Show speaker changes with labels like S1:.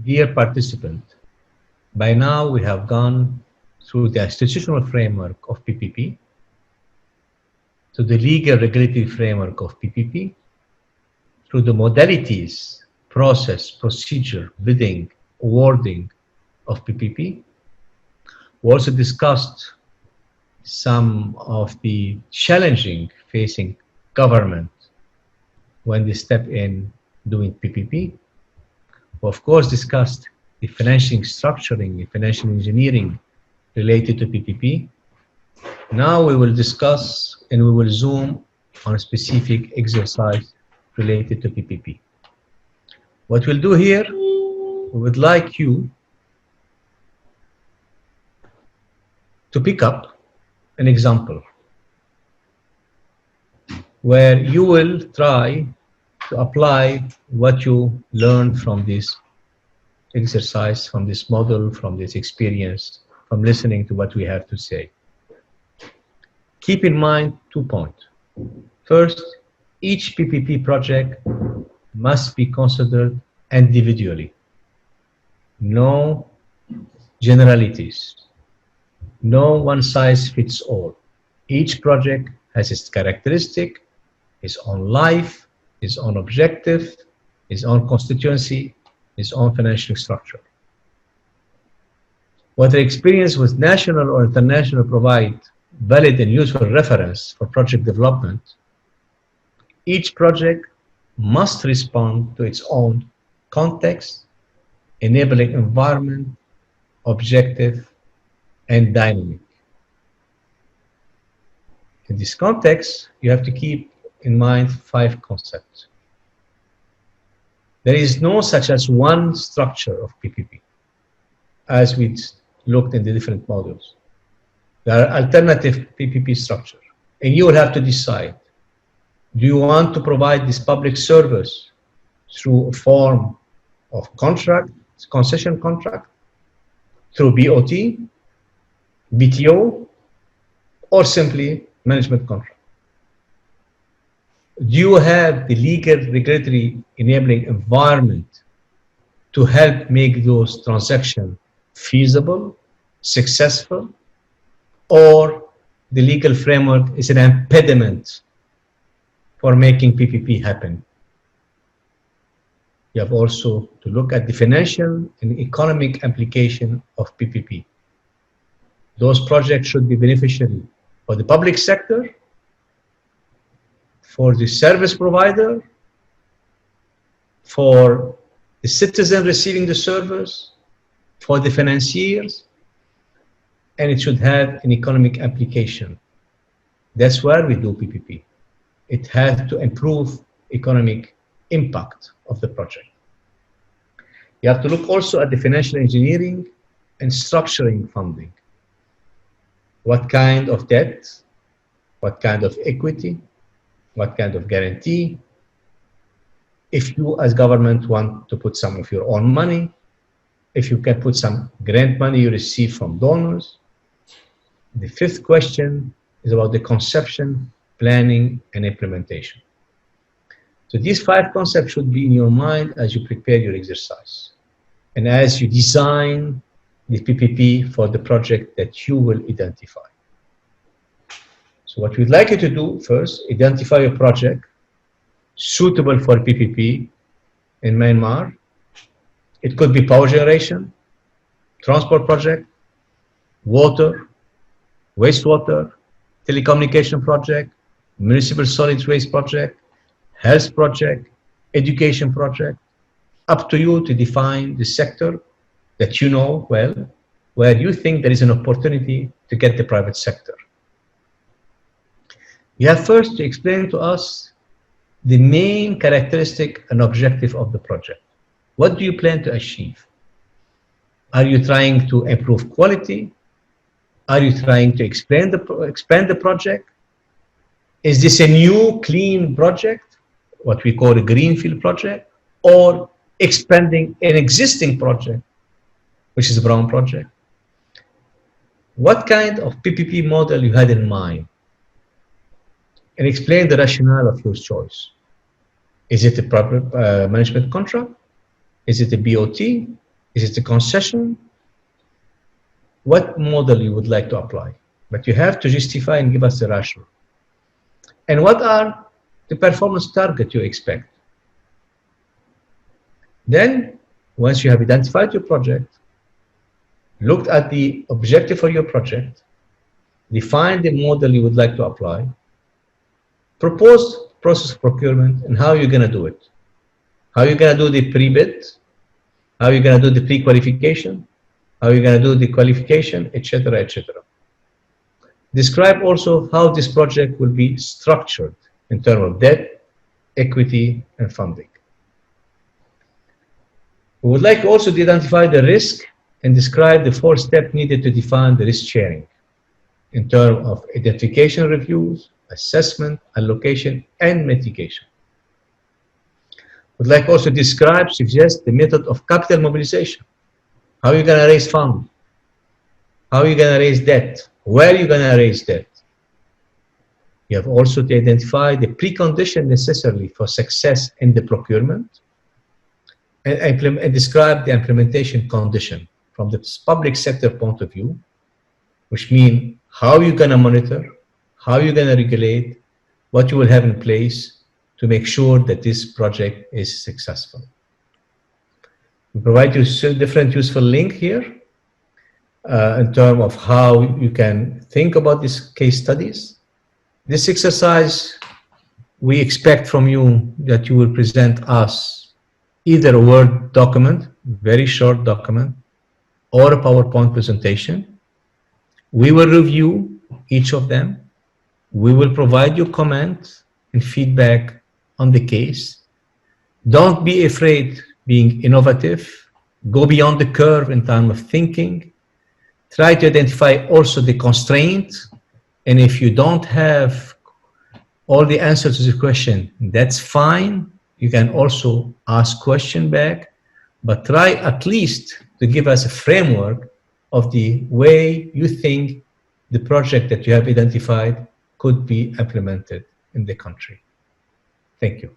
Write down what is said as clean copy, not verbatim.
S1: Dear participant, by now we have gone through the institutional framework of PPP, to the legal regulatory framework of PPP, through the modalities, process, procedure, bidding, awarding of PPP. We also discussed some of the challenging facing government when they step in doing PPP. We of course discussed the financing structuring, the financial engineering related to PPP. Now we will discuss and we will zoom on a specific exercise related to PPP. What we'll do here, we would like you to pick up an example where you will try to apply what you learned from this exercise, from this model, from this experience, from listening to what we have to say. Keep in mind 2 points. First, each PPP project must be considered individually. No generalities. No one size fits all. Each project has its characteristic, its own life, its own objective, its own constituency, its own financial structure. Whether experience with national or international provide valid and useful reference for project development, each project must respond to its own context, enabling environment, objective, and dynamic. In this context, you have to keep in mind 5 concepts. There is no such as one structure of PPP, as we looked in the different modules. There are alternative PPP structure, and you will have to decide, do you want to provide this public service through a form of contract, concession contract, through BOT, BTO, or simply management contract? Do you have the legal regulatory enabling environment to help make those transactions feasible, successful, or the legal framework is an impediment for making PPP happen? You have also to look at the financial and economic implication of PPP. Those projects should be beneficial for the public sector, for the service provider, for the citizen receiving the service, for the financiers, and it should have an economic application. That's where we do PPP. It has to improve economic impact of the project. You have to look also at the financial engineering and structuring funding. What kind of debt, what kind of equity, what kind of guarantee. If you as government want to put some of your own money, if you can put some grant money you receive from donors. The 5th question is about the conception, planning, and implementation. So these 5 concepts should be in your mind as you prepare your exercise and as you design the PPP for the project that you will identify. So what we'd like you to do first, identify a project suitable for PPP in Myanmar. It could be power generation, transport project, water, wastewater, telecommunication project, municipal solid waste project, health project, education project. Up to you to define the sector that you know well, where you think there is an opportunity to get the private sector. You have first to explain to us the main characteristic and objective of the project. What do you plan to achieve? Are you trying to improve quality? Are you trying to expand the project? Is this a new clean project, what we call a greenfield project, or expanding an existing project, which is a brown project? What kind of PPP model you had in mind? And explain the rationale of your choice. Is it a proper management contract? Is it a BOT? Is it a concession? What model you would like to apply? But you have to justify and give us the rationale. And what are the performance target you expect? Then, once you have identified your project, looked at the objective for your project, defined the model you would like to apply, proposed process of procurement and how you're going to do it. How you're going to do the pre-bid, how you're going to do the pre-qualification, how you're going to do the qualification, etc., etc. Describe also how this project will be structured in terms of debt, equity, and funding. We would like also to identify the risk and describe the 4 steps needed to define the risk sharing in terms of identification reviews, assessment, allocation, and mitigation. Would like also to describe, suggest the method of capital mobilization. How are you going to raise funds? How are you going to raise debt? Where are you going to raise debt? You have also to identify the precondition necessary for success in the procurement and describe the implementation condition from the public sector point of view, which means how you're going to monitor, how you're going to regulate, what you will have in place to make sure that this project is successful. We provide you different useful links here in terms of how you can think about these case studies. This exercise, we expect from you that you will present us either a Word document, very short document, or a PowerPoint presentation. We will review each of them. We will provide you comments and feedback on the case. Don't be afraid being innovative. Go beyond the curve in terms of thinking. Try to identify also the constraints. And if you don't have all the answers to the question, that's fine. You can also ask question back, but try at least to give us a framework of the way you think the project that you have identified could be implemented in the country. Thank you.